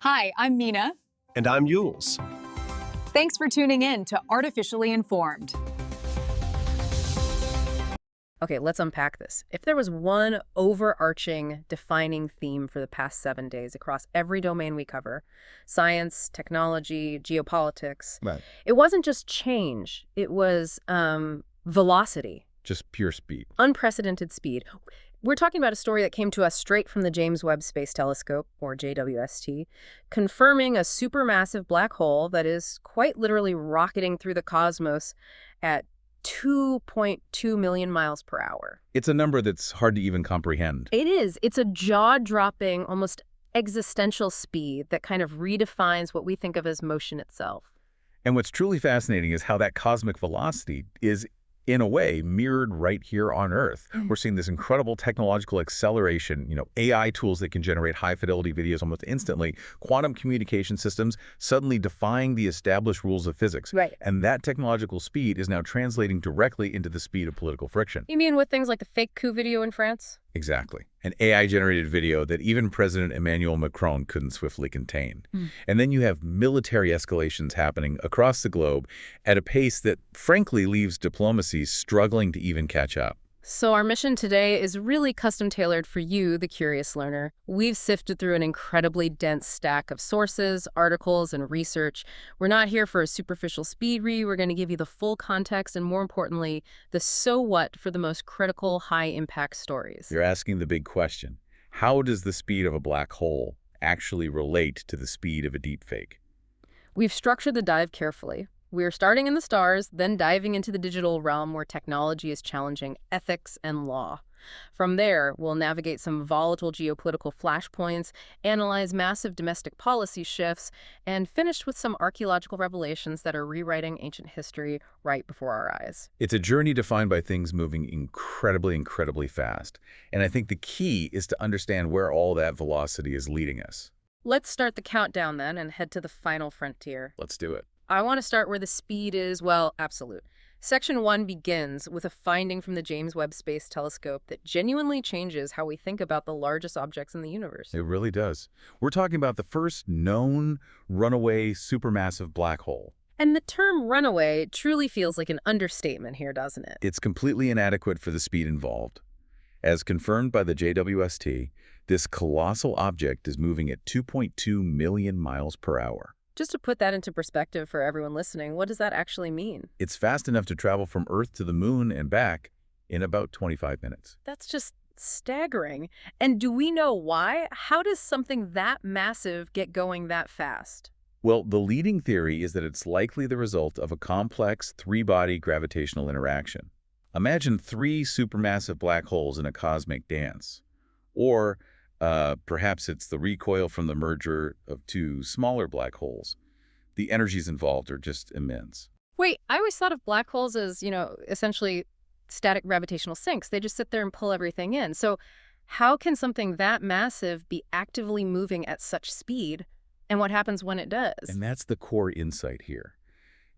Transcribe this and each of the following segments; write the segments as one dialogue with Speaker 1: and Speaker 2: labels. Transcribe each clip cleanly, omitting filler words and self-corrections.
Speaker 1: Hi, I'm Mina.
Speaker 2: And I'm Yules.
Speaker 1: Thanks for tuning in to Artificially Informed.
Speaker 3: Okay, let's unpack this. If there was one overarching, defining theme for the past 7 days across every domain we cover, science, technology, geopolitics,
Speaker 4: Right.
Speaker 3: it wasn't just change, it was velocity,
Speaker 4: Just pure speed.
Speaker 3: unprecedented speed. We're talking about a story that came to us straight from the James Webb Space Telescope, or JWST, confirming a supermassive black hole that is quite literally rocketing through the cosmos at 2.2 million miles per hour.
Speaker 4: It's a number that's hard to even comprehend.
Speaker 3: It is. It's a jaw-dropping, almost existential speed that kind of redefines what we think of as motion itself.
Speaker 4: And what's truly fascinating is how that cosmic velocity is, in a way, mirrored right here on Earth. We're seeing this incredible technological acceleration, AI tools that can generate high-fidelity videos almost instantly, quantum communication systems suddenly defying the established rules of physics.
Speaker 3: Right.
Speaker 4: And that technological speed is now translating directly into the speed of political friction.
Speaker 3: You mean with things like the fake coup video in France?
Speaker 4: Exactly. An AI-generated video that even President Emmanuel Macron couldn't swiftly contain. And then you have military escalations happening across the globe at a pace that, frankly, leaves diplomacy struggling to even catch up.
Speaker 3: So our mission today is really custom-tailored for you, the curious learner. We've sifted through an incredibly dense stack of sources, articles, and research. We're not here for a superficial speed read. We're going to give you the full context and, more importantly, the so what for the most critical, high-impact stories.
Speaker 4: You're asking the big question. How does the speed of a black hole actually relate to the speed of a deepfake?
Speaker 3: We've structured the dive carefully. We're starting in the stars, then diving into the digital realm where technology is challenging ethics and law. From there, we'll navigate some volatile geopolitical flashpoints, analyze massive domestic policy shifts, and finish with some archaeological revelations that are rewriting ancient history right before our eyes.
Speaker 4: It's a journey defined by things moving incredibly fast. And I think the key is to understand where all that velocity is leading us.
Speaker 3: Let's start the countdown then and head to the final frontier.
Speaker 4: Let's do it.
Speaker 3: I want to start where the speed is, well, absolute. Section 1 begins with a finding from the James Webb Space Telescope that genuinely changes how we think about the largest objects in the universe.
Speaker 4: It really does. We're talking about the first known runaway supermassive black hole.
Speaker 3: And the term runaway truly feels like an understatement here, doesn't it?
Speaker 4: It's completely inadequate for the speed involved. As confirmed by the JWST, this colossal object is moving at 2.2 million miles per hour.
Speaker 3: Just to put that into perspective for everyone listening, what does that actually mean?
Speaker 4: It's fast enough to travel from Earth to the moon and back in about 25 minutes.
Speaker 3: That's just staggering. And do we know why? How does something that massive get going that fast?
Speaker 4: Well, the leading theory is that it's likely the result of a complex three-body gravitational interaction. Imagine three supermassive black holes in a cosmic dance. Or perhaps it's the recoil from the merger of two smaller black holes. The energies involved are just immense.
Speaker 3: Wait, I always thought of black holes as, essentially static gravitational sinks. They just sit there and pull everything in. So how can something that massive be actively moving at such speed? And what happens when it does?
Speaker 4: And that's the core insight here.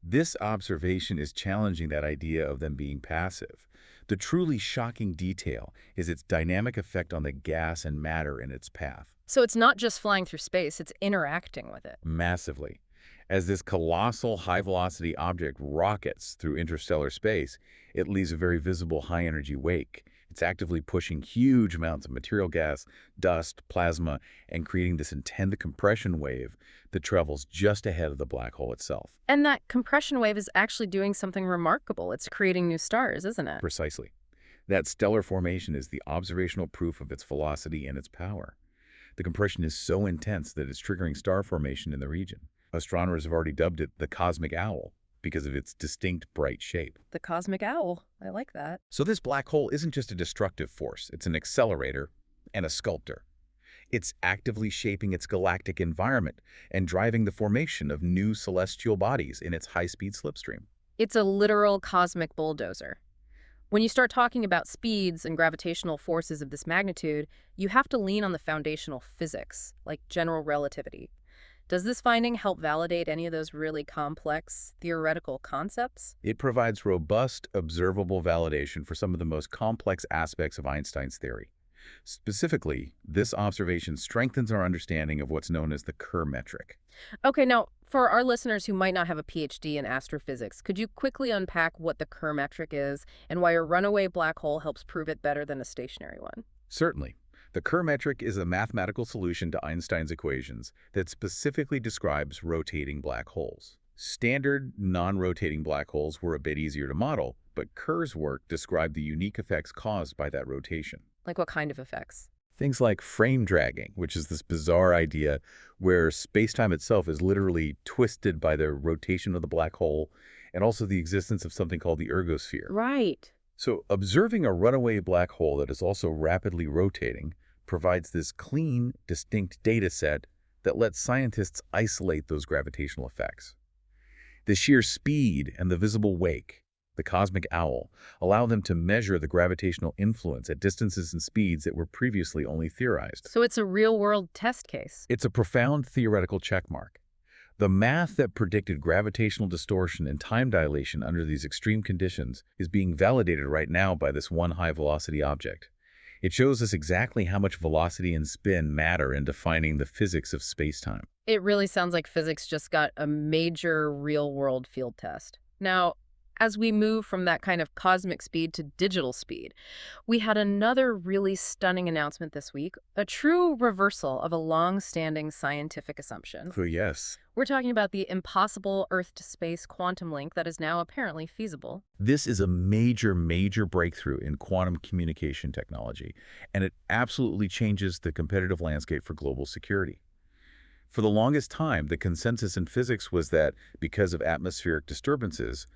Speaker 4: This observation is challenging that idea of them being passive. The truly shocking detail is its dynamic effect on the gas and matter in its path.
Speaker 3: So it's not just flying through space, it's interacting with it.
Speaker 4: Massively. As this colossal high-velocity object rockets through interstellar space, it leaves a very visible high-energy wake. It's actively pushing huge amounts of material gas, dust, plasma, and creating this intense compression wave that travels just ahead of the black hole itself.
Speaker 3: And that compression wave is actually doing something remarkable. It's creating new stars, isn't it?
Speaker 4: Precisely. That stellar formation is the observational proof of its velocity and its power. The compression is so intense that it's triggering star formation in the region. Astronomers have already dubbed it the cosmic owl because of its distinct bright shape.
Speaker 3: The cosmic owl. I like that.
Speaker 4: So this black hole isn't just a destructive force, it's an accelerator and a sculptor. It's actively shaping its galactic environment and driving the formation of new celestial bodies in its high-speed slipstream.
Speaker 3: It's a literal cosmic bulldozer. When you start talking about speeds and gravitational forces of this magnitude, you have to lean on the foundational physics, like general relativity. Does this finding help validate any of those really complex theoretical concepts?
Speaker 4: It provides robust, observable validation for some of the most complex aspects of Einstein's theory. Specifically, this observation strengthens our understanding of what's known as the Kerr metric.
Speaker 3: Okay, now, for our listeners who might not have a PhD in astrophysics, could you quickly unpack what the Kerr metric is and why a runaway black hole helps prove it better than a stationary one?
Speaker 4: Certainly. The Kerr metric is a mathematical solution to Einstein's equations that specifically describes rotating black holes. Standard, non-rotating black holes were a bit easier to model, but Kerr's work described the unique effects caused by that rotation.
Speaker 3: Like what kind of effects?
Speaker 4: Things like frame dragging, which is this bizarre idea where space-time itself is literally twisted by the rotation of the black hole, and also the existence of something called the ergosphere.
Speaker 3: Right.
Speaker 4: So observing a runaway black hole that is also rapidly rotating provides this clean, distinct data set that lets scientists isolate those gravitational effects. The sheer speed and the visible wake, the cosmic owl, allow them to measure the gravitational influence at distances and speeds that were previously only theorized.
Speaker 3: So it's a real-world test case.
Speaker 4: It's a profound theoretical checkmark. The math that predicted gravitational distortion and time dilation under these extreme conditions is being validated right now by this one high-velocity object. It shows us exactly how much velocity and spin matter in defining the physics of space-time.
Speaker 3: It really sounds like physics just got a major real-world field test. Now, as we move from that kind of cosmic speed to digital speed, we had another really stunning announcement this week, a true reversal of a long-standing scientific assumption.
Speaker 4: Oh, yes.
Speaker 3: We're talking about the impossible Earth-to-space quantum link that is now apparently feasible.
Speaker 4: This is a major, major breakthrough in quantum communication technology, and it absolutely changes the competitive landscape for global security. For the longest time, the consensus in physics was that because of atmospheric disturbances,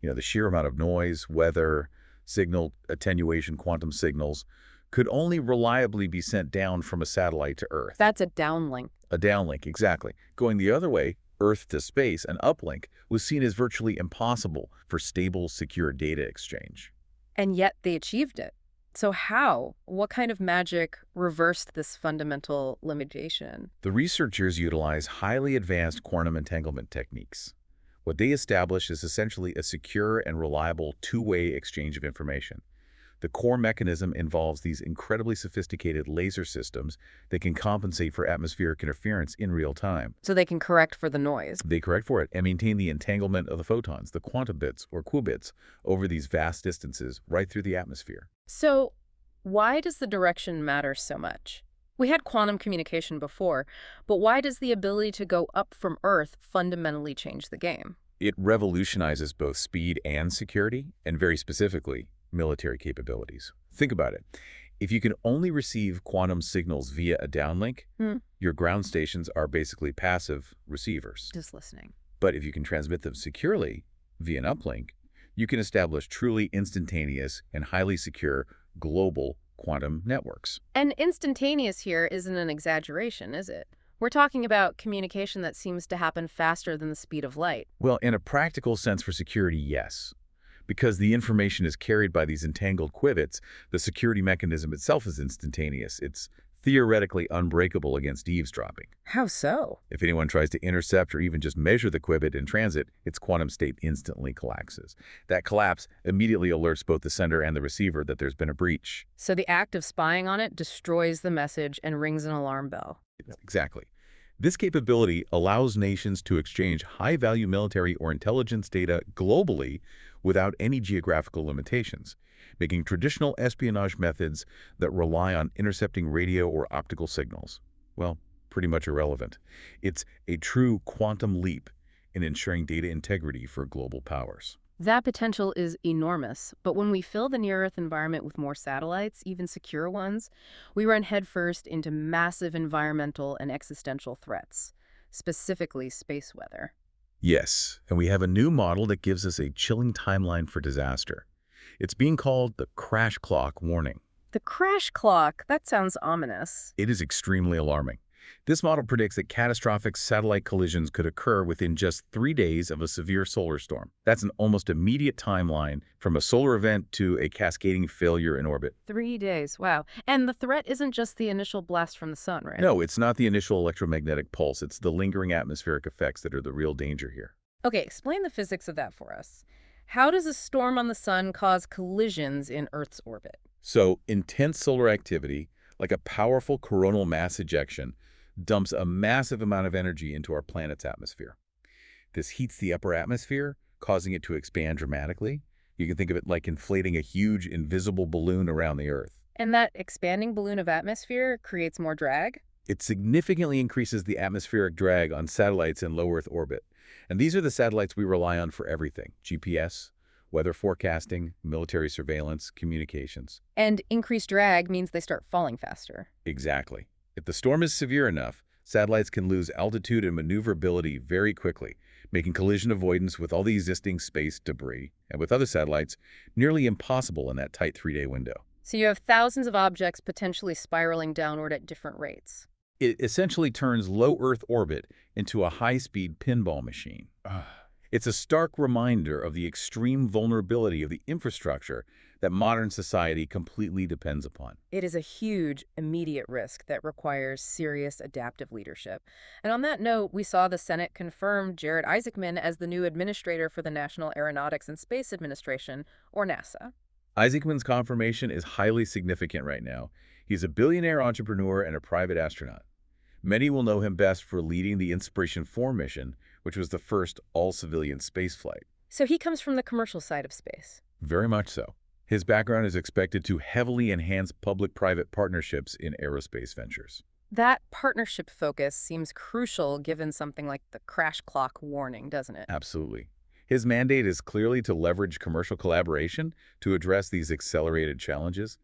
Speaker 4: the sheer amount of noise, weather, signal attenuation, quantum signals, could only reliably be sent down from a satellite to Earth.
Speaker 3: That's a downlink.
Speaker 4: A downlink, exactly. Going the other way, Earth to space, an uplink, was seen as virtually impossible for stable, secure data exchange.
Speaker 3: And yet they achieved it. So how? What kind of magic reversed this fundamental limitation?
Speaker 4: The researchers utilize highly advanced quantum entanglement techniques. What they establish is essentially a secure and reliable two-way exchange of information. The core mechanism involves these incredibly sophisticated laser systems that can compensate for atmospheric interference in real time.
Speaker 3: So they can correct for the noise.
Speaker 4: They correct for it and maintain the entanglement of the photons, the quantum bits or qubits, over these vast distances right through the atmosphere.
Speaker 3: So why does the direction matter so much? We had quantum communication before, but why does the ability to go up from Earth fundamentally change the game?
Speaker 4: It revolutionizes both speed and security, and very specifically, military capabilities. Think about it. If you can only receive quantum signals via a downlink, your ground stations are basically passive receivers.
Speaker 3: Just listening.
Speaker 4: But if you can transmit them securely via an uplink, you can establish truly instantaneous and highly secure global quantum networks.
Speaker 3: And instantaneous here isn't an exaggeration, is it? We're talking about communication that seems to happen faster than the speed of light.
Speaker 4: Well, in a practical sense for security, yes. Because the information is carried by these entangled qubits, the security mechanism itself is instantaneous. It's theoretically unbreakable against eavesdropping.
Speaker 3: How so?
Speaker 4: If anyone tries to intercept or even just measure the qubit in transit, its quantum state instantly collapses. That collapse immediately alerts both the sender and the receiver that there's been a breach.
Speaker 3: So the act of spying on it destroys the message and rings an alarm bell.
Speaker 4: Exactly. This capability allows nations to exchange high-value military or intelligence data globally without any geographical limitations, making traditional espionage methods that rely on intercepting radio or optical signals, well, pretty much irrelevant. It's a true quantum leap in ensuring data integrity for global powers.
Speaker 3: That potential is enormous, but when we fill the near-Earth environment with more satellites, even secure ones, we run headfirst into massive environmental and existential threats, specifically space weather.
Speaker 4: Yes, and we have a new model that gives us a chilling timeline for disaster. It's being called the crash clock warning.
Speaker 3: The crash clock, that sounds ominous.
Speaker 4: It is extremely alarming. This model predicts that catastrophic satellite collisions could occur within just 3 days of a severe solar storm. That's an almost immediate timeline from a solar event to a cascading failure in orbit.
Speaker 3: 3 days, wow. And the threat isn't just the initial blast from the sun, right?
Speaker 4: No, it's not the initial electromagnetic pulse. It's the lingering atmospheric effects that are the real danger here.
Speaker 3: Okay, explain the physics of that for us. How does a storm on the sun cause collisions in Earth's orbit?
Speaker 4: So intense solar activity, like a powerful coronal mass ejection, dumps a massive amount of energy into our planet's atmosphere. This heats the upper atmosphere, causing it to expand dramatically. You can think of it like inflating a huge invisible balloon around the Earth.
Speaker 3: And that expanding balloon of atmosphere creates more drag?
Speaker 4: It significantly increases the atmospheric drag on satellites in low Earth orbit. And these are the satellites we rely on for everything: GPS, weather forecasting, military surveillance, communications.
Speaker 3: And increased drag means they start falling faster.
Speaker 4: Exactly. If the storm is severe enough, satellites can lose altitude and maneuverability very quickly, making collision avoidance with all the existing space debris, and with other satellites, nearly impossible in that tight 3-day window.
Speaker 3: So you have thousands of objects potentially spiraling downward at different rates.
Speaker 4: It essentially turns low Earth orbit into a high-speed pinball machine. It's a stark reminder of the extreme vulnerability of the infrastructure that modern society completely depends upon.
Speaker 3: It is a huge, immediate risk that requires serious adaptive leadership. And on that note, we saw the Senate confirm Jared Isaacman as the new administrator for the National Aeronautics and Space Administration, or NASA.
Speaker 4: Isaacman's confirmation is highly significant right now. He's a billionaire entrepreneur and a private astronaut. Many will know him best for leading the Inspiration 4 mission, which was the first all-civilian spaceflight.
Speaker 3: So he comes from the commercial side of space.
Speaker 4: Very much so. His background is expected to heavily enhance public-private partnerships in aerospace ventures.
Speaker 3: That partnership focus seems crucial given something like the crash clock warning, doesn't it?
Speaker 4: Absolutely. His mandate is clearly to leverage commercial collaboration to address these accelerated challenges.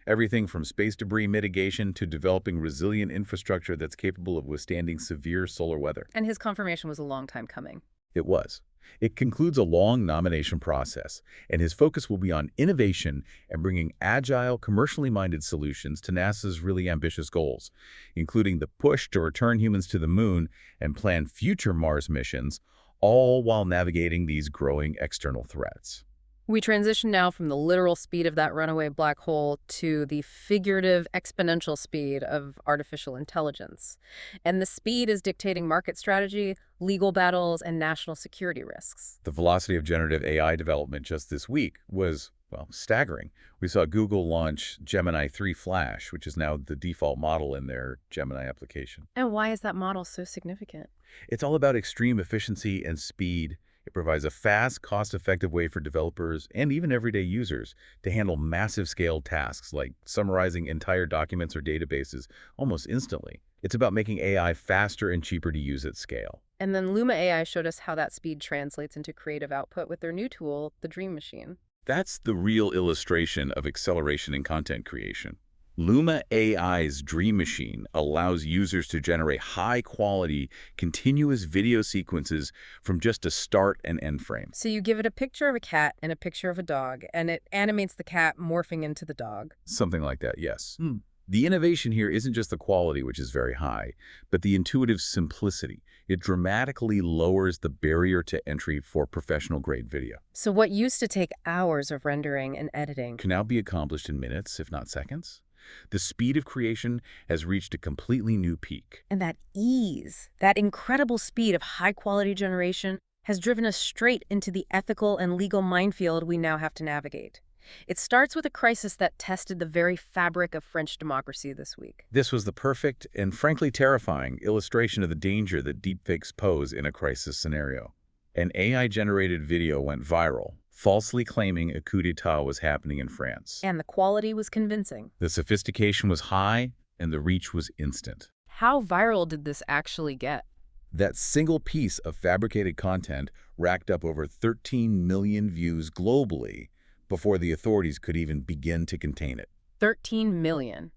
Speaker 4: Everything from space debris mitigation to developing resilient infrastructure that's capable of withstanding severe solar weather.
Speaker 3: And his confirmation was a long time coming.
Speaker 4: It was. It concludes a long nomination process, and his focus will be on innovation and bringing agile, commercially minded solutions to NASA's really ambitious goals, including the push to return humans to the moon and plan future Mars missions, all while navigating these growing external threats.
Speaker 3: We transition now from the literal speed of that runaway black hole to the figurative exponential speed of artificial intelligence. And the speed is dictating market strategy, legal battles, and national security risks.
Speaker 4: The velocity of generative AI development just this week was, well, staggering. We saw Google launch Gemini Flash, which is now the default model in their Gemini application.
Speaker 3: And why is that model so significant?
Speaker 4: It's all about extreme efficiency and speed. It provides a fast, cost-effective way for developers and even everyday users to handle massive-scale tasks like summarizing entire documents or databases almost instantly. It's about making AI faster and cheaper to use at scale.
Speaker 3: And then Luma AI showed us how that speed translates into creative output with their new tool, the Dream Machine.
Speaker 4: That's the real illustration of acceleration in content creation. Luma AI's Dream Machine allows users to generate high-quality, continuous video sequences from just a start and end frame.
Speaker 3: So you give it a picture of a cat and a picture of a dog, and it animates the cat morphing into the dog.
Speaker 4: Something like that, yes. The innovation here isn't just the quality, which is very high, but the intuitive simplicity. It dramatically lowers the barrier to entry for professional-grade video.
Speaker 3: So what used to take hours of rendering and editing
Speaker 4: Can now be accomplished in minutes, if not seconds. The speed of creation has reached a completely new peak.
Speaker 3: and that ease, that incredible speed of high-quality generation has driven us straight into the ethical and legal minefield we now have to navigate. It starts with a crisis that tested the very fabric of French democracy this week.
Speaker 4: This was the perfect and frankly terrifying illustration of the danger that deepfakes pose in a crisis scenario. An AI-generated video went viral, falsely claiming a coup d'etat was happening in France.
Speaker 3: And the quality was convincing.
Speaker 4: The sophistication was high, and the reach was instant.
Speaker 3: How viral did this actually get?
Speaker 4: That single piece of fabricated content racked up over 13 million views globally before the authorities could even begin to contain it.
Speaker 3: 13 million.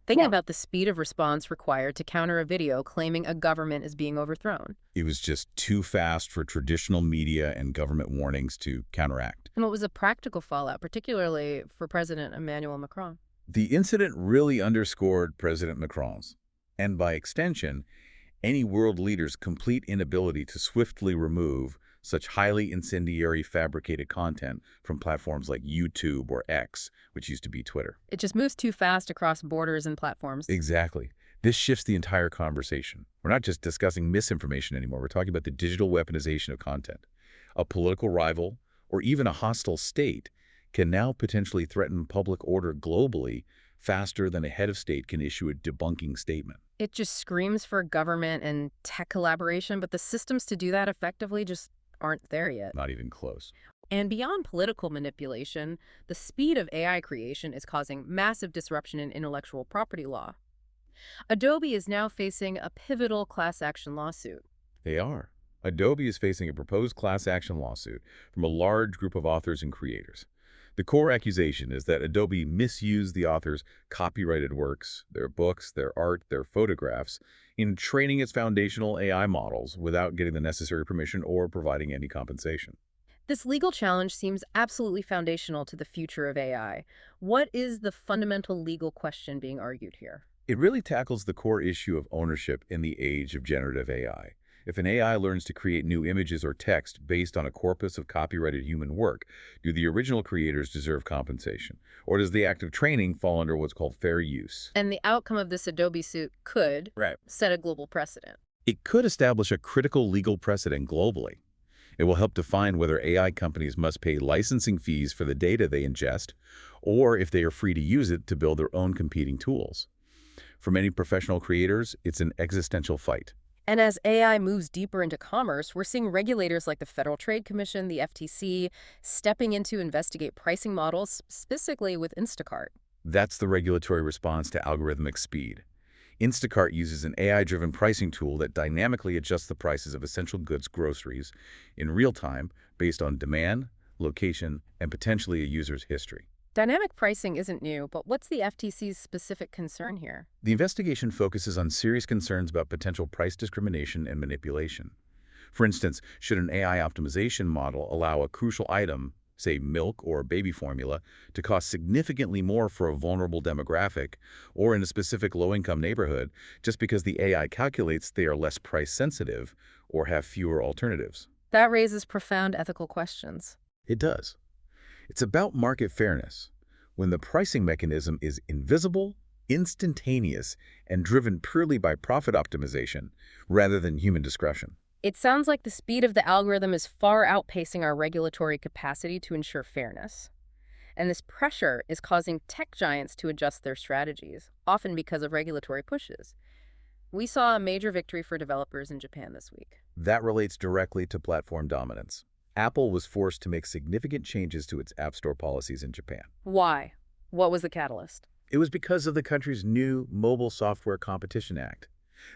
Speaker 3: Think about the speed of response required to counter a video claiming a government is being overthrown.
Speaker 4: It was just too fast for traditional media and government warnings to counteract.
Speaker 3: And what was the practical fallout, particularly for President Emmanuel Macron?
Speaker 4: The incident really underscored President Macron's, and by extension, any world leader's complete inability to swiftly remove such highly incendiary fabricated content from platforms like YouTube or X, which used to be Twitter.
Speaker 3: It just moves too fast across borders and platforms.
Speaker 4: Exactly. This shifts the entire conversation. We're not just discussing misinformation anymore. We're talking about the digital weaponization of content. A political rival or even a hostile state can now potentially threaten public order globally faster than a head of state can issue a debunking statement.
Speaker 3: It just screams for government and tech collaboration, but the systems to do that effectively just aren't there yet.
Speaker 4: Not even close.
Speaker 3: And beyond political manipulation, the speed of AI creation is causing massive disruption in intellectual property law. Adobe is now facing a pivotal class action lawsuit.
Speaker 4: They are. Adobe is facing a proposed class action lawsuit from a large group of authors and creators. The core accusation is that Adobe misused the authors' copyrighted works, their books, their art, their photographs, in training its foundational AI models without getting the necessary permission or providing any compensation.
Speaker 3: This legal challenge seems absolutely foundational to the future of AI. What is the fundamental legal question being argued here?
Speaker 4: It really tackles the core issue of ownership in the age of generative AI. If an AI learns to create new images or text based on a corpus of copyrighted human work, do the original creators deserve compensation? Or does the act of training fall under what's called fair use?
Speaker 3: And the outcome of this Adobe suit could
Speaker 4: Right.
Speaker 3: set a global precedent.
Speaker 4: It could establish a critical legal precedent globally. It will help define whether AI companies must pay licensing fees for the data they ingest, or if they are free to use it to build their own competing tools. For many professional creators, it's an existential fight.
Speaker 3: And as AI moves deeper into commerce, we're seeing regulators like the Federal Trade Commission, the FTC, stepping in to investigate pricing models, specifically with Instacart.
Speaker 4: That's the regulatory response to algorithmic speed. Instacart uses an AI-driven pricing tool that dynamically adjusts the prices of essential goods groceries in real time based on demand, location, and potentially a user's history.
Speaker 3: Dynamic pricing isn't new, but what's the FTC's specific concern here?
Speaker 4: The investigation focuses on serious concerns about potential price discrimination and manipulation. For instance, should an AI optimization model allow a crucial item, say milk or baby formula, to cost significantly more for a vulnerable demographic or in a specific low-income neighborhood just because the AI calculates they are less price-sensitive or have fewer alternatives?
Speaker 3: That raises profound ethical questions.
Speaker 4: It does. It's about market fairness. When the pricing mechanism is invisible, instantaneous, and driven purely by profit optimization rather than human discretion.
Speaker 3: It sounds like the speed of the algorithm is far outpacing our regulatory capacity to ensure fairness. And this pressure is causing tech giants to adjust their strategies, often because of regulatory pushes. We saw a major victory for developers in Japan this week.
Speaker 4: That relates directly to platform dominance. Apple was forced to make significant changes to its App Store policies in Japan.
Speaker 3: Why? What was the catalyst?
Speaker 4: It was because of the country's new Mobile Software Competition Act.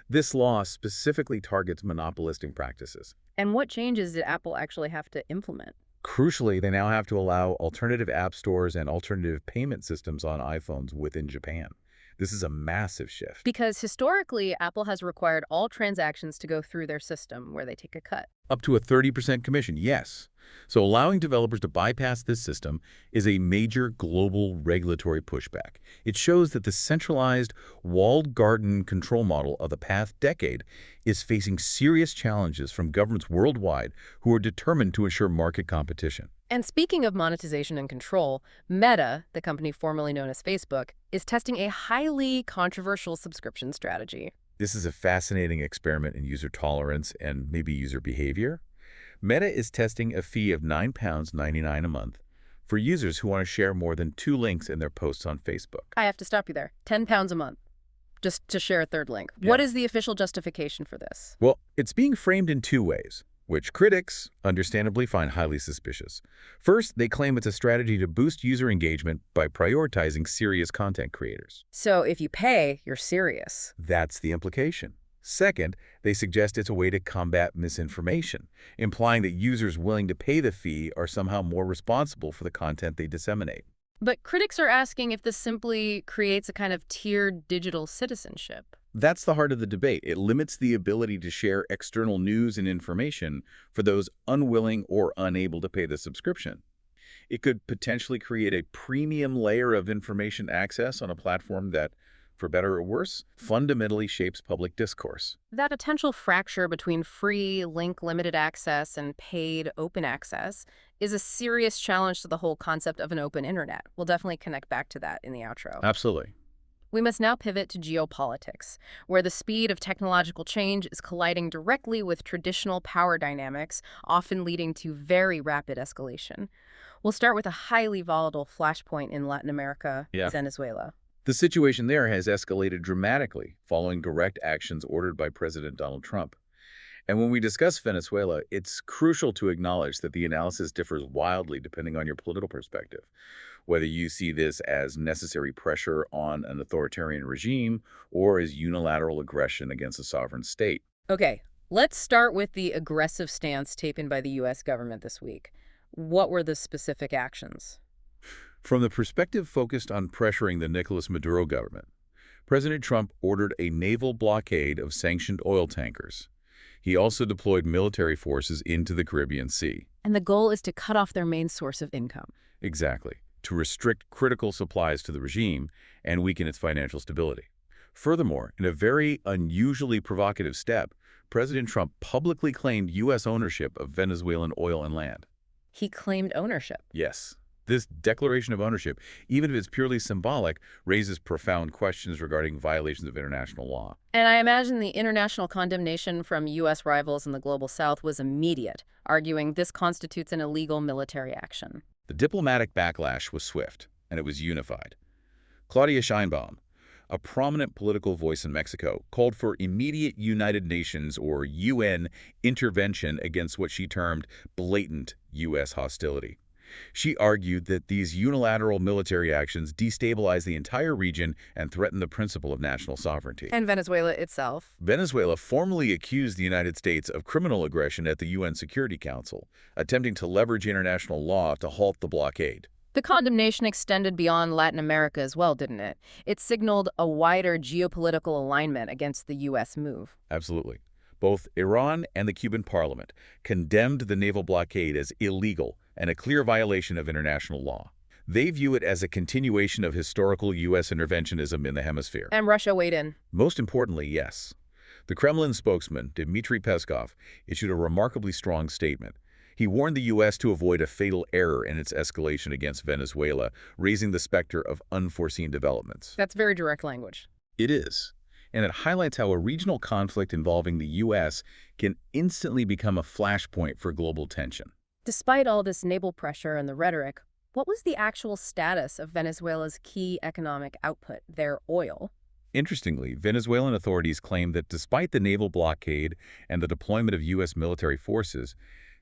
Speaker 4: This law specifically targets monopolistic practices.
Speaker 3: And what changes did Apple actually have to implement?
Speaker 4: Crucially, they now have to allow alternative app stores and alternative payment systems on iPhones within Japan. This is a massive shift.
Speaker 3: Because historically, Apple has required all transactions to go through their system where they take a cut.
Speaker 4: Up to a 30% commission, yes. So allowing developers to bypass this system is a major global regulatory pushback. It shows that the centralized, walled garden control model of the past decade is facing serious challenges from governments worldwide who are determined to ensure market competition.
Speaker 3: And speaking of monetization and control, Meta, the company formerly known as Facebook, is testing a highly controversial subscription strategy.
Speaker 4: This is a fascinating experiment in user tolerance and maybe user behavior. Meta is testing a fee of £9.99 a month for users who want to share more than 2 links in their posts on Facebook.
Speaker 3: I have to stop you there. £10 a month, just to share a third link.
Speaker 4: Yeah.
Speaker 3: What is the official justification for this?
Speaker 4: Well, it's being framed in 2 ways, which critics understandably find highly suspicious. First, they claim it's a strategy to boost user engagement by prioritizing serious content creators.
Speaker 3: So if you pay, you're serious.
Speaker 4: That's the implication. Second, they suggest it's a way to combat misinformation, implying that users willing to pay the fee are somehow more responsible for the content they disseminate.
Speaker 3: But critics are asking if this simply creates a kind of tiered digital citizenship.
Speaker 4: That's the heart of the debate. It limits the ability to share external news and information for those unwilling or unable to pay the subscription. It could potentially create a premium layer of information access on a platform that, for better or worse, fundamentally shapes public discourse.
Speaker 3: That potential fracture between free, link-limited access and paid open access is a serious challenge to the whole concept of an open internet. We'll definitely connect back to that in the outro.
Speaker 4: Absolutely.
Speaker 3: We must now pivot to geopolitics, where the speed of technological change is colliding directly with traditional power dynamics, often leading to very rapid escalation. We'll start with a highly volatile flashpoint in Latin America,
Speaker 4: Yeah.
Speaker 3: Venezuela.
Speaker 4: The situation there has escalated dramatically following direct actions ordered by President Donald Trump. And when we discuss Venezuela, it's crucial to acknowledge that the analysis differs wildly depending on your political perspective, whether you see this as necessary pressure on an authoritarian regime or as unilateral aggression against a sovereign state.
Speaker 3: Okay, let's start with the aggressive stance taken by the U.S. government this week. What were the specific actions?
Speaker 4: From the perspective focused on pressuring the Nicolas Maduro government, President Trump ordered a naval blockade of sanctioned oil tankers. He also deployed military forces into the Caribbean Sea.
Speaker 3: And the goal is to cut off their main source of income.
Speaker 4: Exactly, to restrict critical supplies to the regime and weaken its financial stability. Furthermore, in a very unusually provocative step, President Trump publicly claimed U.S. ownership of Venezuelan oil and land.
Speaker 3: He claimed ownership.
Speaker 4: Yes. This declaration of ownership, even if it's purely symbolic, raises profound questions regarding violations of international law.
Speaker 3: And I imagine the international condemnation from U.S. rivals in the Global South was immediate, arguing this constitutes an illegal military action.
Speaker 4: The diplomatic backlash was swift, and it was unified. Claudia Sheinbaum, a prominent political voice in Mexico, called for immediate United Nations or UN intervention against what she termed blatant U.S. hostility. She argued that these unilateral military actions destabilize the entire region and threaten the principle of national sovereignty.
Speaker 3: And Venezuela itself?
Speaker 4: Venezuela formally accused the United States of criminal aggression at the UN Security Council, attempting to leverage international law to halt the blockade.
Speaker 3: The condemnation extended beyond Latin America as well, didn't it? It signaled a wider geopolitical alignment against the U.S. move.
Speaker 4: Absolutely. Both Iran and the Cuban parliament condemned the naval blockade as illegal and a clear violation of international law. They view it as a continuation of historical U.S. interventionism in the hemisphere.
Speaker 3: And Russia weighed in.
Speaker 4: Most importantly, yes. The Kremlin spokesman, Dmitry Peskov, issued a remarkably strong statement. He warned the U.S. to avoid a fatal error in its escalation against Venezuela, raising the specter of unforeseen developments.
Speaker 3: That's very direct language.
Speaker 4: It is. And it highlights how a regional conflict involving the U.S. can instantly become a flashpoint for global tension.
Speaker 3: Despite all this naval pressure and the rhetoric, what was the actual status of Venezuela's key economic output, their oil?
Speaker 4: Interestingly, Venezuelan authorities claim that despite the naval blockade and the deployment of U.S. military forces,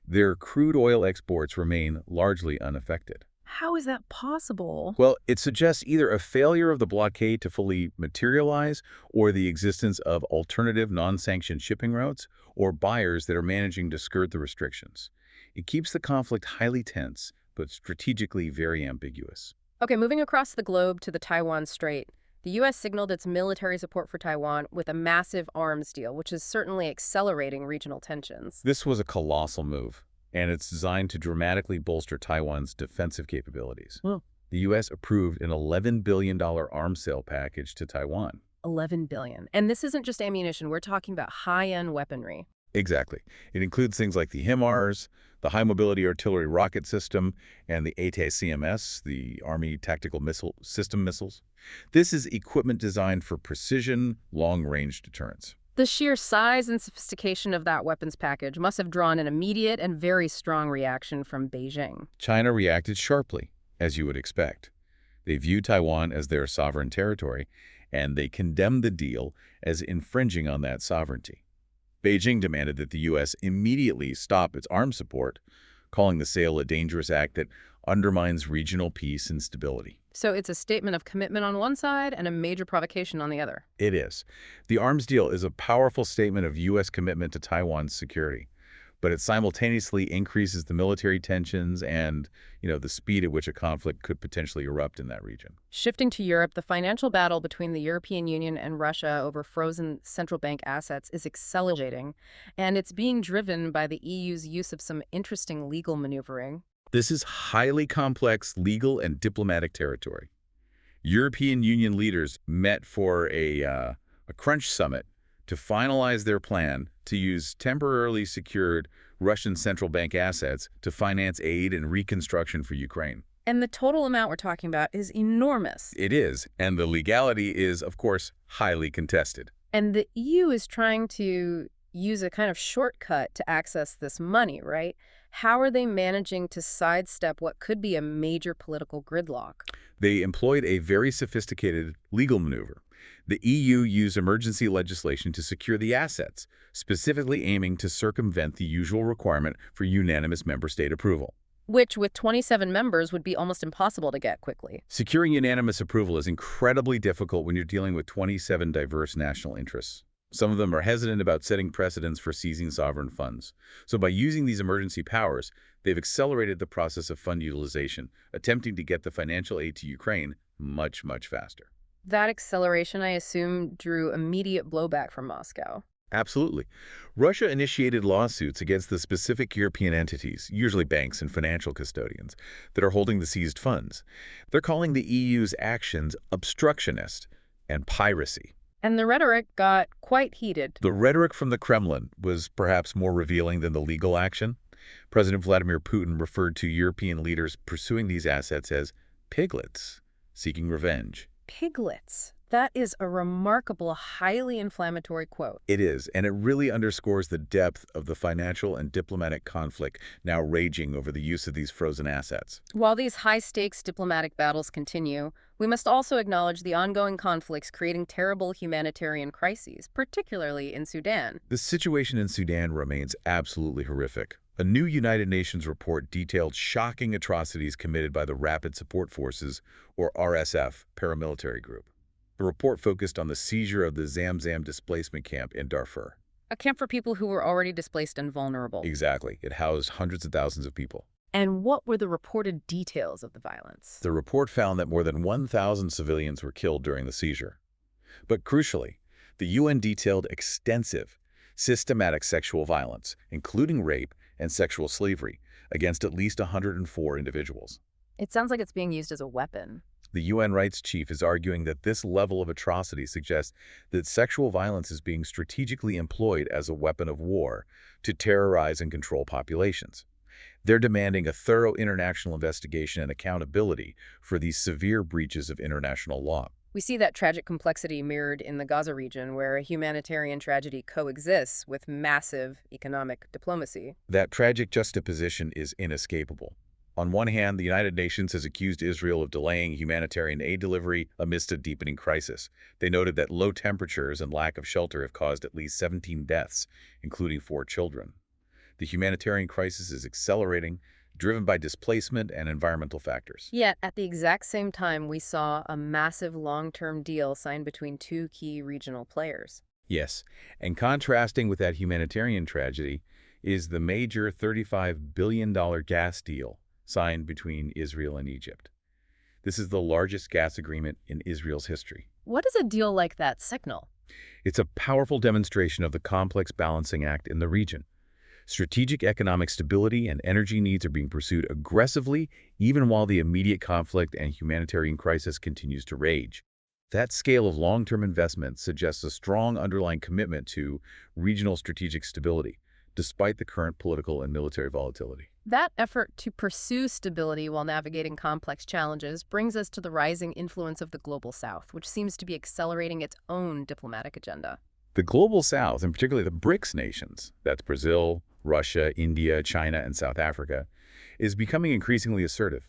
Speaker 4: their crude oil exports remain largely unaffected.
Speaker 3: How is that possible?
Speaker 4: Well, it suggests either a failure of the blockade to fully materialize or the existence of alternative non-sanctioned shipping routes or buyers that are managing to skirt the restrictions. It keeps the conflict highly tense, but strategically very ambiguous.
Speaker 3: Okay, moving across the globe to the Taiwan Strait, the U.S. signaled its military support for Taiwan with a massive arms deal, which is certainly accelerating regional tensions.
Speaker 4: This was a colossal move, and it's designed to dramatically bolster Taiwan's defensive capabilities.
Speaker 3: Well,
Speaker 4: The U.S. approved an $11 billion arms sale package to Taiwan.
Speaker 3: $11 billion. And this isn't just ammunition. We're talking about high-end weaponry.
Speaker 4: Exactly. It includes things like the HIMARS, the High Mobility Artillery Rocket System, and the ATACMS, the Army Tactical Missile System missiles. This is equipment designed for precision, long-range deterrence.
Speaker 3: The sheer size and sophistication of that weapons package must have drawn an immediate and very strong reaction from Beijing.
Speaker 4: China reacted sharply, as you would expect. They view Taiwan as their sovereign territory, and they condemned the deal as infringing on that sovereignty. Beijing demanded that the U.S. immediately stop its arms support, calling the sale a dangerous act that undermines regional peace and stability.
Speaker 3: So it's a statement of commitment on one side and a major provocation on the other.
Speaker 4: It is. The arms deal is a powerful statement of U.S. commitment to Taiwan's security, but it simultaneously increases the military tensions and, the speed at which a conflict could potentially erupt in that region.
Speaker 3: Shifting to Europe, the financial battle between the European Union and Russia over frozen central bank assets is accelerating, and it's being driven by the EU's use of some interesting legal maneuvering.
Speaker 4: This is highly complex legal and diplomatic territory. European Union leaders met for a crunch summit to finalize their plan to use temporarily secured Russian central bank assets to finance aid and reconstruction for Ukraine.
Speaker 3: And the total amount we're talking about is enormous.
Speaker 4: It is, and the legality is, of course, highly contested.
Speaker 3: And the EU is trying to use a kind of shortcut to access this money, right? How are they managing to sidestep what could be a major political gridlock?
Speaker 4: They employed a very sophisticated legal maneuver. The EU used emergency legislation to secure the assets, specifically aiming to circumvent the usual requirement for unanimous member state approval.
Speaker 3: Which, with 27 members, would be almost impossible to get quickly.
Speaker 4: Securing unanimous approval is incredibly difficult when you're dealing with 27 diverse national interests. Some of them are hesitant about setting precedents for seizing sovereign funds. So by using these emergency powers, they've accelerated the process of fund utilization, attempting to get the financial aid to Ukraine much, much faster.
Speaker 3: That acceleration, I assume, drew immediate blowback from Moscow.
Speaker 4: Absolutely. Russia initiated lawsuits against the specific European entities, usually banks and financial custodians, that are holding the seized funds. They're calling the EU's actions obstructionist and piracy.
Speaker 3: And the rhetoric got quite heated.
Speaker 4: The rhetoric from the Kremlin was perhaps more revealing than the legal action. President Vladimir Putin referred to European leaders pursuing these assets as piglets, seeking revenge.
Speaker 3: Piglets. That is a remarkable, highly inflammatory quote.
Speaker 4: It is, and it really underscores the depth of the financial and diplomatic conflict now raging over the use of these frozen assets.
Speaker 3: While these high-stakes diplomatic battles continue, we must also acknowledge the ongoing conflicts creating terrible humanitarian crises, particularly in Sudan.
Speaker 4: The situation in Sudan remains absolutely horrific. A new United Nations report detailed shocking atrocities committed by the Rapid Support Forces, or RSF, paramilitary group. The report focused on the seizure of the Zamzam displacement camp in Darfur.
Speaker 3: A camp for people who were already displaced and vulnerable.
Speaker 4: Exactly. It housed hundreds of thousands of people.
Speaker 3: And what were the reported details of the violence?
Speaker 4: The report found that more than 1,000 civilians were killed during the seizure. But crucially, the UN detailed extensive, systematic sexual violence, including rape and sexual slavery, against at least 104 individuals.
Speaker 3: It sounds like it's being used as a weapon.
Speaker 4: The UN rights chief is arguing that this level of atrocity suggests that sexual violence is being strategically employed as a weapon of war to terrorize and control populations. They're demanding a thorough international investigation and accountability for these severe breaches of international law.
Speaker 3: We see that tragic complexity mirrored in the Gaza region, where a humanitarian tragedy coexists with massive economic diplomacy.
Speaker 4: That tragic juxtaposition is inescapable. On one hand, the United Nations has accused Israel of delaying humanitarian aid delivery amidst a deepening crisis. They noted that low temperatures and lack of shelter have caused at least 17 deaths, including 4 children. The humanitarian crisis is accelerating, driven by displacement and environmental factors.
Speaker 3: Yet, at the exact same time, we saw a massive long-term deal signed between 2 key regional players.
Speaker 4: Yes, and contrasting with that humanitarian tragedy is the major $35 billion gas deal signed between Israel and Egypt. This is the largest gas agreement in Israel's history.
Speaker 3: What does a deal like that signal?
Speaker 4: It's a powerful demonstration of the complex balancing act in the region. Strategic economic stability and energy needs are being pursued aggressively, even while the immediate conflict and humanitarian crisis continues to rage. That scale of long-term investment suggests a strong underlying commitment to regional strategic stability, despite the current political and military volatility.
Speaker 3: That effort to pursue stability while navigating complex challenges brings us to the rising influence of the Global South, which seems to be accelerating its own diplomatic agenda.
Speaker 4: The Global South, and particularly the BRICS nations, that's Brazil, Russia, India, China, and South Africa, is becoming increasingly assertive.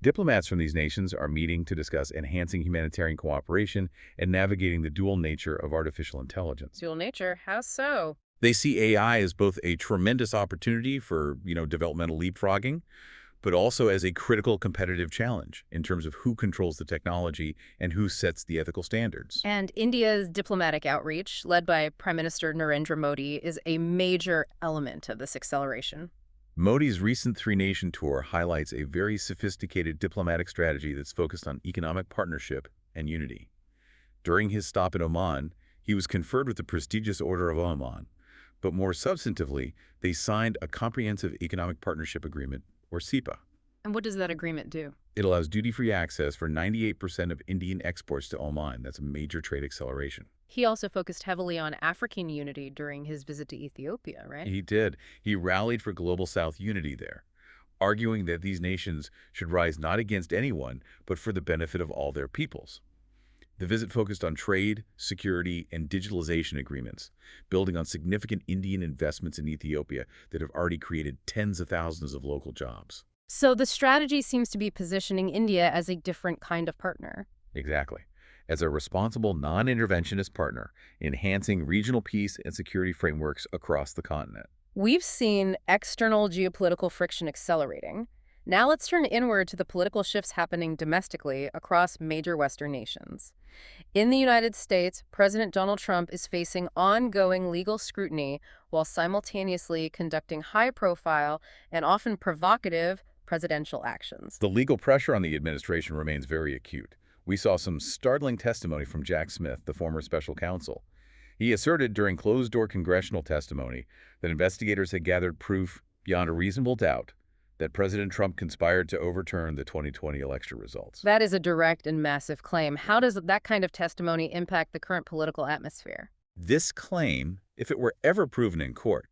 Speaker 4: Diplomats from these nations are meeting to discuss enhancing humanitarian cooperation and navigating the dual nature of artificial intelligence.
Speaker 3: Dual nature? How so?
Speaker 4: They see AI as both a tremendous opportunity for, developmental leapfrogging, but also as a critical competitive challenge in terms of who controls the technology and who sets the ethical standards.
Speaker 3: And India's diplomatic outreach, led by Prime Minister Narendra Modi, is a major element of this acceleration.
Speaker 4: Modi's recent 3-nation tour highlights a very sophisticated diplomatic strategy that's focused on economic partnership and unity. During his stop in Oman, he was conferred with the prestigious Order of Oman, but more substantively, they signed a Comprehensive Economic Partnership Agreement, or CEPA.
Speaker 3: And what does that agreement do?
Speaker 4: It allows duty-free access for 98% of Indian exports to Oman. That's a major trade acceleration.
Speaker 3: He also focused heavily on African unity during his visit to Ethiopia, right?
Speaker 4: He did. He rallied for Global South unity there, arguing that these nations should rise not against anyone, but for the benefit of all their peoples. The visit focused on trade, security, and digitalization agreements, building on significant Indian investments in Ethiopia that have already created tens of thousands of local jobs.
Speaker 3: So the strategy seems to be positioning India as a different kind of partner.
Speaker 4: Exactly. As a responsible, non-interventionist partner, enhancing regional peace and security frameworks across the continent.
Speaker 3: We've seen external geopolitical friction accelerating. Now let's turn inward to the political shifts happening domestically across major Western nations. In the United States, President Donald Trump is facing ongoing legal scrutiny while simultaneously conducting high-profile and often provocative presidential actions.
Speaker 4: The legal pressure on the administration remains very acute. We saw some startling testimony from Jack Smith, the former special counsel. He asserted during closed-door congressional testimony that investigators had gathered proof beyond a reasonable doubt that President Trump conspired to overturn the 2020 election results.
Speaker 3: That is a direct and massive claim. How does that kind of testimony impact the current political atmosphere?
Speaker 4: This claim, if it were ever proven in court,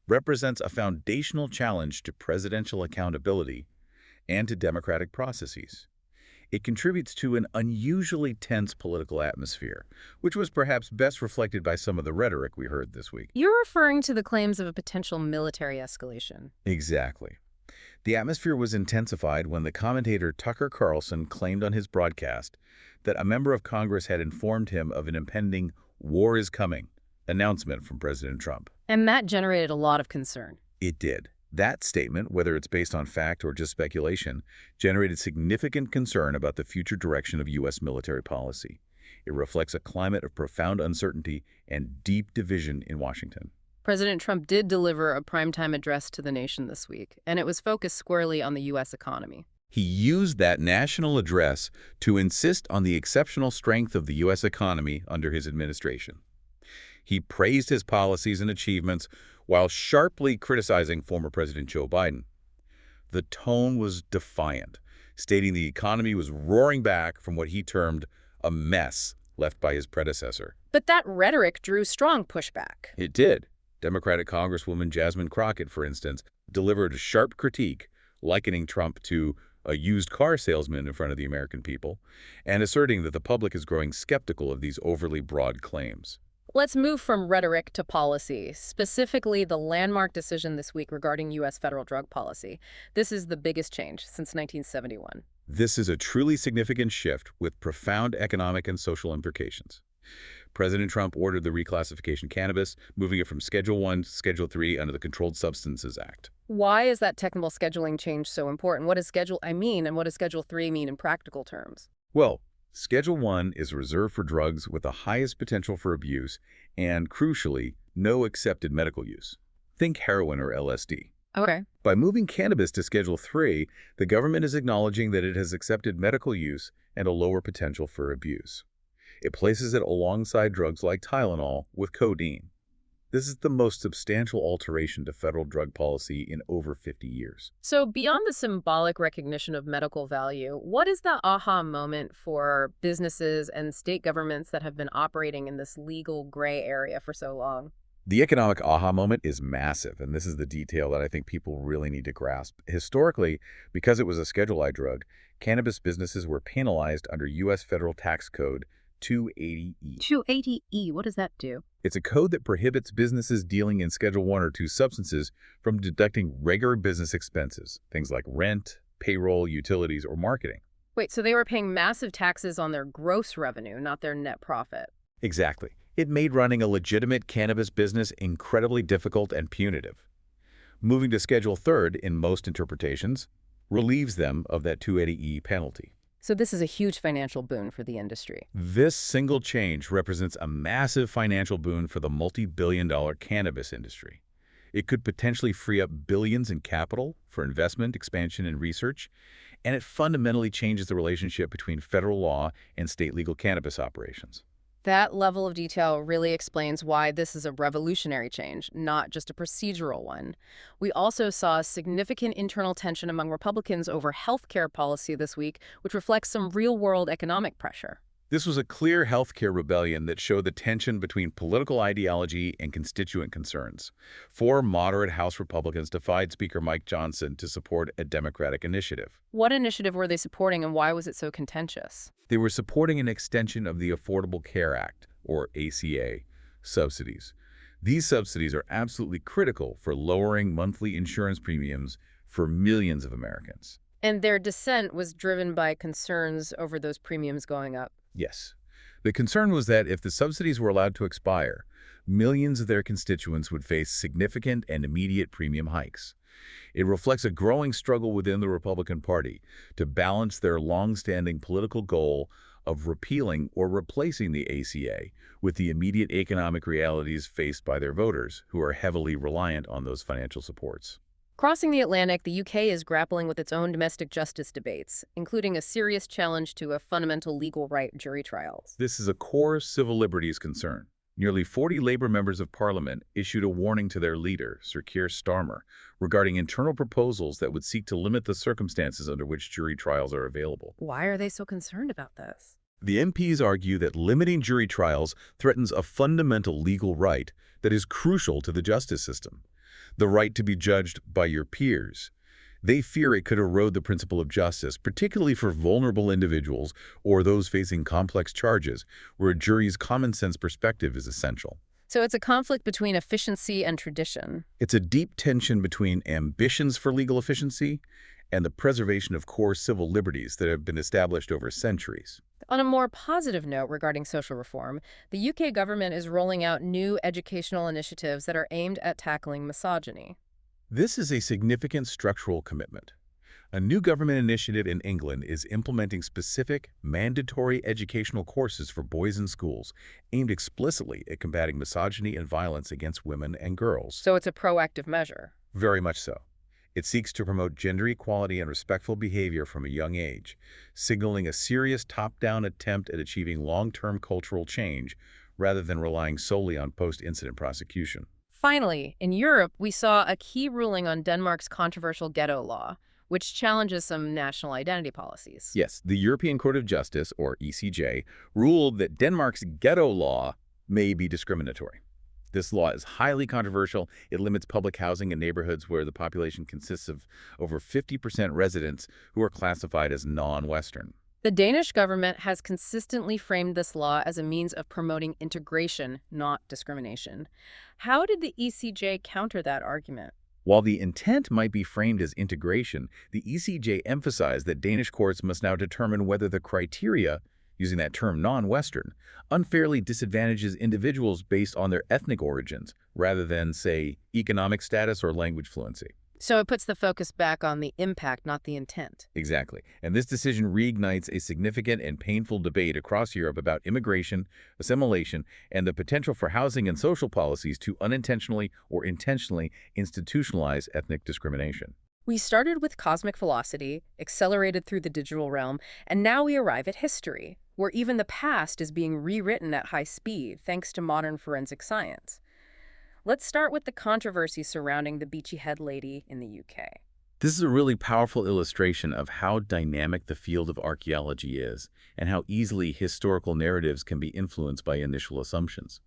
Speaker 4: represents a foundational challenge to presidential accountability and to democratic processes. It contributes to an unusually tense political atmosphere, which was perhaps best reflected by some of the rhetoric we heard this week.
Speaker 3: You're referring to the claims of a potential military escalation.
Speaker 4: Exactly. The atmosphere was intensified when the commentator Tucker Carlson claimed on his broadcast that a member of Congress had informed him of an impending "war is coming" announcement from President Trump.
Speaker 3: And that generated a lot of concern.
Speaker 4: It did. That statement, whether it's based on fact or just speculation, generated significant concern about the future direction of U.S. military policy. It reflects a climate of profound uncertainty and deep division in Washington.
Speaker 3: President Trump did deliver a primetime address to the nation this week, and it was focused squarely on the U.S. economy.
Speaker 4: He used that national address to insist on the exceptional strength of the U.S. economy under his administration. He praised his policies and achievements while sharply criticizing former President Joe Biden. The tone was defiant, stating the economy was roaring back from what he termed a mess left by his predecessor.
Speaker 3: But that rhetoric drew strong pushback.
Speaker 4: It did. Democratic Congresswoman Jasmine Crockett, for instance, delivered a sharp critique, likening Trump to a used car salesman in front of the American people, and asserting that the public is growing skeptical of these overly broad claims.
Speaker 3: Let's move from rhetoric to policy, specifically the landmark decision this week regarding U.S. federal drug policy. This is the biggest change since 1971.
Speaker 4: This is a truly significant shift with profound economic and social implications. President Trump ordered the reclassification of cannabis, moving it from Schedule 1 to Schedule 3 under the Controlled Substances Act.
Speaker 3: Why is that technical scheduling change so important? What does Schedule I mean, and what does Schedule 3 mean in practical terms?
Speaker 4: Well, Schedule 1 is reserved for drugs with the highest potential for abuse and, crucially, no accepted medical use. Think heroin or LSD.
Speaker 3: Okay.
Speaker 4: By moving cannabis to Schedule 3, the government is acknowledging that it has accepted medical use and a lower potential for abuse. It places it alongside drugs like Tylenol with codeine. This is the most substantial alteration to federal drug policy in over 50 years.
Speaker 3: So beyond the symbolic recognition of medical value, what is the aha moment for businesses and state governments that have been operating in this legal gray area for so long?
Speaker 4: The economic aha moment is massive, and this is the detail that I think people really need to grasp. Historically, because it was a Schedule I drug, cannabis businesses were penalized under U.S. Federal Tax Code 280E.
Speaker 3: 280E, what does that do?
Speaker 4: It's a code that prohibits businesses dealing in Schedule 1 or 2 substances from deducting regular business expenses, things like rent, payroll, utilities, or marketing.
Speaker 3: Wait, so they were paying massive taxes on their gross revenue, not their net profit.
Speaker 4: Exactly. It made running a legitimate cannabis business incredibly difficult and punitive. Moving to Schedule 3, in most interpretations, relieves them of that 280E penalty.
Speaker 3: So this is a huge financial boon for the industry.
Speaker 4: This single change represents a massive financial boon for the multi-billion-dollar cannabis industry. It could potentially free up billions in capital for investment, expansion, and research, and it fundamentally changes the relationship between federal law and state legal cannabis operations.
Speaker 3: That level of detail really explains why this is a revolutionary change, not just a procedural one. We also saw significant internal tension among Republicans over health care policy this week, which reflects some real-world economic pressure.
Speaker 4: This was a clear healthcare rebellion that showed the tension between political ideology and constituent concerns. Four moderate House Republicans defied Speaker Mike Johnson to support a Democratic initiative.
Speaker 3: What initiative were they supporting and why was it so contentious?
Speaker 4: They were supporting an extension of the Affordable Care Act, or ACA, subsidies. These subsidies are absolutely critical for lowering monthly insurance premiums for millions of Americans.
Speaker 3: And their dissent was driven by concerns over those premiums going up.
Speaker 4: Yes. The concern was that if the subsidies were allowed to expire, millions of their constituents would face significant and immediate premium hikes. It reflects a growing struggle within the Republican Party to balance their long-standing political goal of repealing or replacing the ACA with the immediate economic realities faced by their voters, who are heavily reliant on those financial supports.
Speaker 3: Crossing the Atlantic, the UK is grappling with its own domestic justice debates, including a serious challenge to a fundamental legal right, jury trials.
Speaker 4: This is a core civil liberties concern. Nearly 40 Labour members of Parliament issued a warning to their leader, Sir Keir Starmer, regarding internal proposals that would seek to limit the circumstances under which jury trials are available.
Speaker 3: Why are they so concerned about this?
Speaker 4: The MPs argue that limiting jury trials threatens a fundamental legal right that is crucial to the justice system, the right to be judged by your peers. They fear it could erode the principle of justice, particularly for vulnerable individuals or those facing complex charges, where a jury's common-sense perspective is essential.
Speaker 3: So it's a conflict between efficiency and tradition.
Speaker 4: It's a deep tension between ambitions for legal efficiency and the preservation of core civil liberties that have been established over centuries.
Speaker 3: On a more positive note regarding social reform, the UK government is rolling out new educational initiatives that are aimed at tackling misogyny.
Speaker 4: This is a significant structural commitment. A new government initiative in England is implementing specific, mandatory educational courses for boys in schools aimed explicitly at combating misogyny and violence against women and girls.
Speaker 3: So it's a proactive measure.
Speaker 4: Very much so. It seeks to promote gender equality and respectful behavior from a young age, signaling a serious top-down attempt at achieving long-term cultural change rather than relying solely on post-incident prosecution.
Speaker 3: Finally, in Europe, we saw a key ruling on Denmark's controversial ghetto law, which challenges some national identity policies.
Speaker 4: Yes, the European Court of Justice, or ECJ, ruled that Denmark's ghetto law may be discriminatory. This law is highly controversial. It limits public housing in neighborhoods where the population consists of over 50% residents who are classified as non-Western.
Speaker 3: The Danish government has consistently framed this law as a means of promoting integration, not discrimination. How did the ECJ counter that argument?
Speaker 4: While the intent might be framed as integration, the ECJ emphasized that Danish courts must now determine whether the criteria, using that term non-Western, unfairly disadvantages individuals based on their ethnic origins, rather than, say, economic status or language fluency.
Speaker 3: So it puts the focus back on the impact, not the intent.
Speaker 4: Exactly. And this decision reignites a significant and painful debate across Europe about immigration, assimilation, and the potential for housing and social policies to unintentionally or intentionally institutionalize ethnic discrimination.
Speaker 3: We started with cosmic velocity, accelerated through the digital realm, and now we arrive at history, where even the past is being rewritten at high speed thanks to modern forensic science. Let's start with the controversy surrounding the Beachy Head lady in the UK.
Speaker 4: This is a really powerful illustration of how dynamic the field of archaeology is and how easily historical narratives can be influenced by initial assumptions.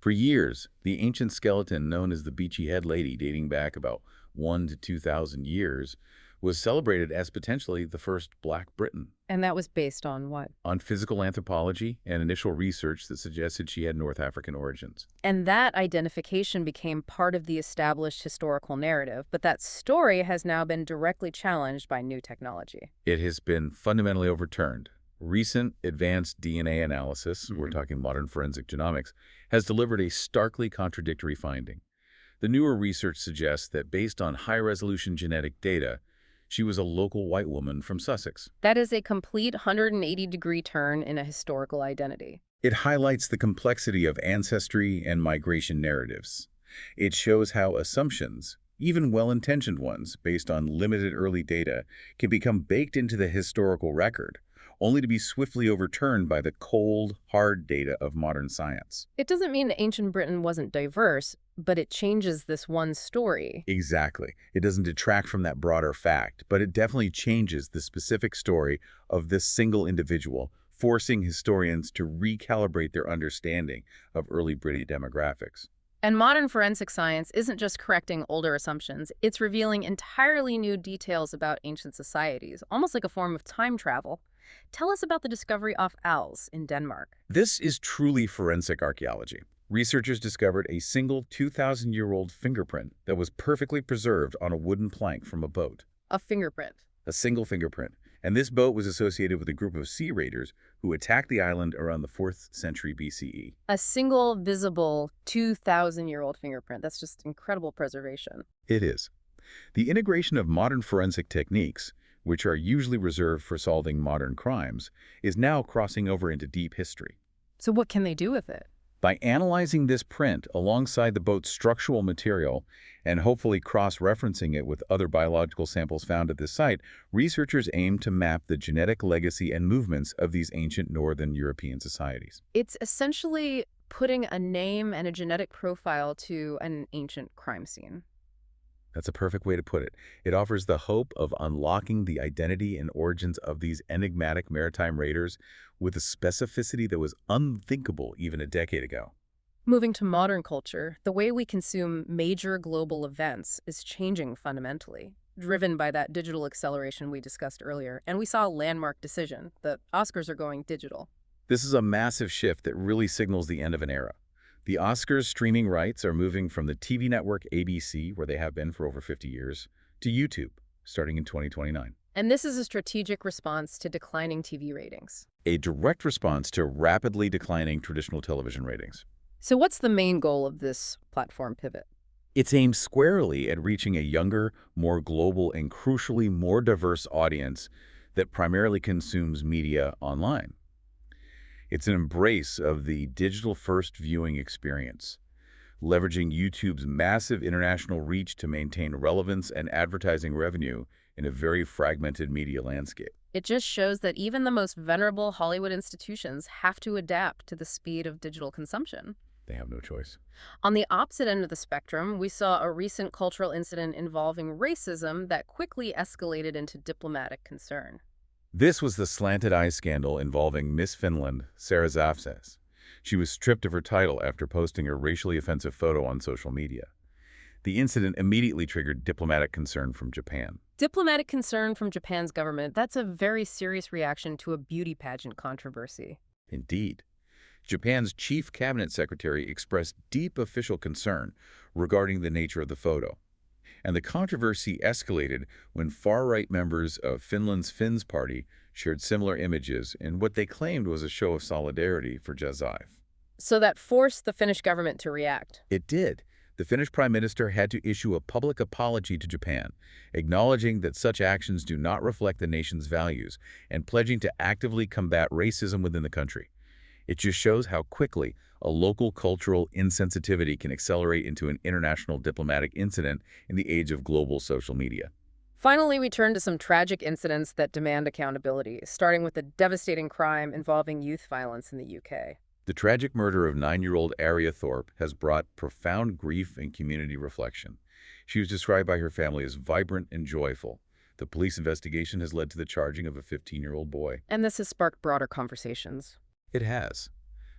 Speaker 4: For years, the ancient skeleton known as the Beachy Head lady, dating back about 1,000 to 2,000 years, was celebrated as potentially the first Black Briton.
Speaker 3: And that was based on what?
Speaker 4: On physical anthropology and initial research that suggested she had North African origins.
Speaker 3: And that identification became part of the established historical narrative, but that story has now been directly challenged by new technology.
Speaker 4: It has been fundamentally overturned. Recent advanced DNA analysis, we're talking modern forensic genomics, has delivered a starkly contradictory finding. The newer research suggests that based on high-resolution genetic data, she was a local white woman from Sussex.
Speaker 3: That is a complete 180-degree turn in a historical identity.
Speaker 4: It highlights the complexity of ancestry and migration narratives. It shows how assumptions, even well-intentioned ones based on limited early data, can become baked into the historical record, only to be swiftly overturned by the cold, hard data of modern science.
Speaker 3: It doesn't mean ancient Britain wasn't diverse, but it changes this one story.
Speaker 4: Exactly. It doesn't detract from that broader fact, but it definitely changes the specific story of this single individual, forcing historians to recalibrate their understanding of early British demographics.
Speaker 3: And modern forensic science isn't just correcting older assumptions, it's revealing entirely new details about ancient societies, almost like a form of time travel. Tell us about the discovery of owls in Denmark.
Speaker 4: This is truly forensic archaeology. Researchers discovered a single 2,000-year-old fingerprint that was perfectly preserved on a wooden plank from a boat.
Speaker 3: A fingerprint.
Speaker 4: A single fingerprint. And this boat was associated with a group of sea raiders who attacked the island around the 4th century BCE.
Speaker 3: A single visible 2,000-year-old fingerprint. That's just incredible preservation.
Speaker 4: It is. The integration of modern forensic techniques, which are usually reserved for solving modern crimes, is now crossing over into deep history.
Speaker 3: So what can they do with it?
Speaker 4: By analyzing this print alongside the boat's structural material and hopefully cross-referencing it with other biological samples found at this site, researchers aim to map the genetic legacy and movements of these ancient Northern European societies.
Speaker 3: It's essentially putting a name and a genetic profile to an ancient crime scene.
Speaker 4: That's a perfect way to put it. It offers the hope of unlocking the identity and origins of these enigmatic maritime raiders with a specificity that was unthinkable even a decade ago.
Speaker 3: Moving to modern culture, the way we consume major global events is changing fundamentally, driven by that digital acceleration we discussed earlier. And we saw a landmark decision. The Oscars are going digital.
Speaker 4: This is a massive shift that really signals the end of an era. The Oscars streaming rights are moving from the TV network ABC, where they have been for over 50 years, to YouTube, starting in 2029.
Speaker 3: And this is a strategic response to declining TV ratings.
Speaker 4: A direct response to rapidly declining traditional television ratings.
Speaker 3: So what's the main goal of this platform pivot?
Speaker 4: It's aimed squarely at reaching a younger, more global, and crucially more diverse audience that primarily consumes media online. It's an embrace of the digital-first viewing experience, leveraging YouTube's massive international reach to maintain relevance and advertising revenue in a very fragmented media landscape.
Speaker 3: It just shows that even the most venerable Hollywood institutions have to adapt to the speed of digital consumption.
Speaker 4: They have no choice.
Speaker 3: On the opposite end of the spectrum, we saw a recent cultural incident involving racism that quickly escalated into diplomatic concern.
Speaker 4: This was the slanted eye scandal involving Miss Finland, Sarah Zafses. She was stripped of her title after posting a racially offensive photo on social media. The incident immediately triggered diplomatic concern from Japan.
Speaker 3: Diplomatic concern from Japan's government, that's a very serious reaction to a beauty pageant controversy.
Speaker 4: Indeed. Japan's chief cabinet secretary expressed deep official concern regarding the nature of the photo. And the controversy escalated when far-right members of Finland's Finns Party shared similar images in what they claimed was a show of solidarity for Jazaev.
Speaker 3: So that forced the Finnish government to react.
Speaker 4: It did. The Finnish prime minister had to issue a public apology to Japan, acknowledging that such actions do not reflect the nation's values and pledging to actively combat racism within the country. It just shows how quickly a local cultural insensitivity can accelerate into an international diplomatic incident in the age of global social media.
Speaker 3: Finally, we turn to some tragic incidents that demand accountability, starting with the devastating crime involving youth violence in the UK.
Speaker 4: The tragic murder of 9-year-old Aria Thorpe has brought profound grief and community reflection. She was described by her family as vibrant and joyful. The police investigation has led to the charging of a 15-year-old boy.
Speaker 3: And this has sparked broader conversations.
Speaker 4: It has.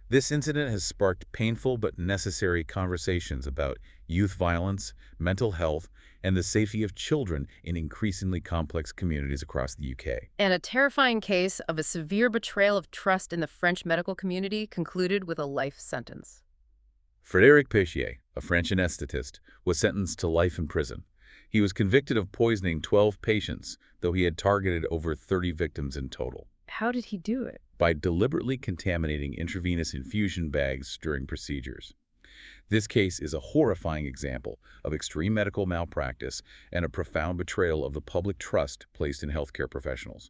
Speaker 4: This incident has sparked painful but necessary conversations about youth violence, mental health, and the safety of children in increasingly complex communities across the UK.
Speaker 3: And a terrifying case of a severe betrayal of trust in the French medical community concluded with a life sentence.
Speaker 4: Frédéric Péchier, a French anesthetist, was sentenced to life in prison. He was convicted of poisoning 12 patients, though he had targeted over 30 victims in total.
Speaker 3: How did he do it?
Speaker 4: By deliberately contaminating intravenous infusion bags during procedures. This case is a horrifying example of extreme medical malpractice and a profound betrayal of the public trust placed in healthcare professionals.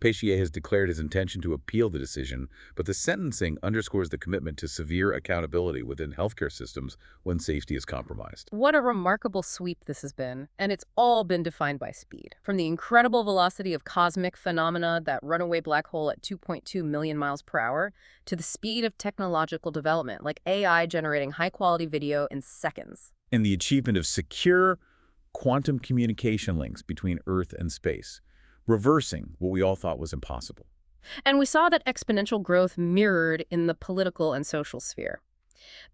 Speaker 4: Péchier has declared his intention to appeal the decision, but the sentencing underscores the commitment to severe accountability within healthcare systems when safety is compromised.
Speaker 3: What a remarkable sweep this has been, and it's all been defined by speed. From the incredible velocity of cosmic phenomena, that runaway black hole at 2.2 million miles per hour, to the speed of technological development, like AI generating high-quality video in seconds.
Speaker 4: And the achievement of secure quantum communication links between Earth and space, reversing what we all thought was impossible.
Speaker 3: And we saw that exponential growth mirrored in the political and social sphere.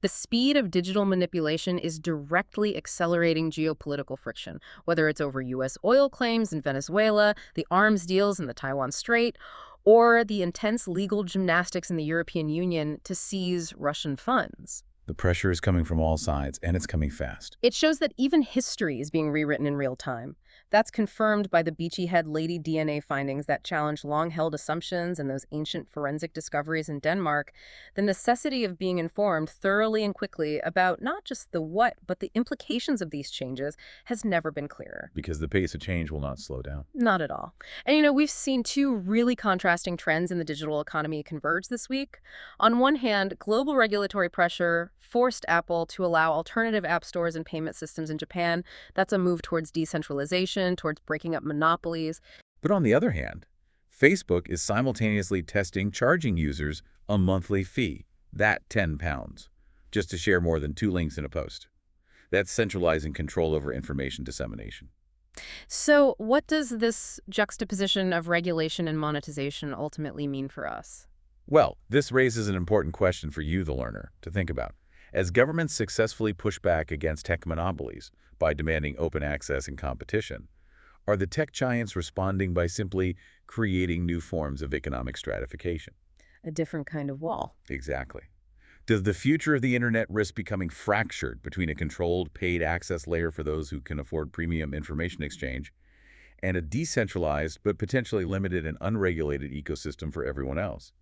Speaker 3: The speed of digital manipulation is directly accelerating geopolitical friction, whether it's over U.S. oil claims in Venezuela, the arms deals in the Taiwan Strait, or the intense legal gymnastics in the European Union to seize Russian funds.
Speaker 4: The pressure is coming from all sides, and it's coming fast.
Speaker 3: It shows that even history is being rewritten in real time. That's confirmed by the Beachy Head lady DNA findings that challenge long-held assumptions and those ancient forensic discoveries in Denmark. The necessity of being informed thoroughly and quickly about not just the what, but the implications of these changes has never been clearer.
Speaker 4: Because the pace of change will not slow down.
Speaker 3: Not at all. And we've seen two really contrasting trends in the digital economy converge this week. On one hand, global regulatory pressure forced Apple to allow alternative app stores and payment systems in Japan. That's a move towards decentralization, towards breaking up monopolies.
Speaker 4: But on the other hand, Facebook is simultaneously charging users a monthly fee, that £10, just to share more than 2 links in a post. That's centralizing control over information dissemination.
Speaker 3: So what does this juxtaposition of regulation and monetization ultimately mean for us?
Speaker 4: Well, this raises an important question for you, the learner, to think about. As governments successfully push back against tech monopolies by demanding open access and competition, are the tech giants responding by simply creating new forms of economic stratification?
Speaker 3: A different kind of wall.
Speaker 4: Exactly. Does the future of the internet risk becoming fractured between a controlled, paid access layer for those who can afford premium information exchange and a decentralized but potentially limited and unregulated ecosystem for everyone else?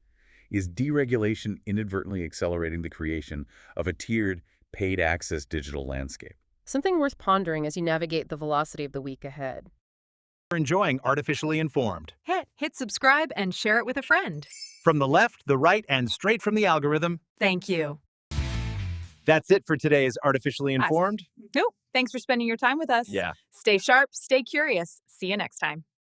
Speaker 4: Is deregulation inadvertently accelerating the creation of a tiered, paid access digital landscape?
Speaker 3: Something worth pondering as you navigate the velocity of the week ahead.
Speaker 2: You're enjoying Artificially Informed.
Speaker 1: Hit subscribe and share it with a friend.
Speaker 2: From the left, the right, and straight from the algorithm.
Speaker 1: Thank you.
Speaker 2: That's it for today's Artificially Informed.
Speaker 1: Nope. Thanks for spending your time with us.
Speaker 2: Yeah.
Speaker 1: Stay sharp, stay curious. See you next time.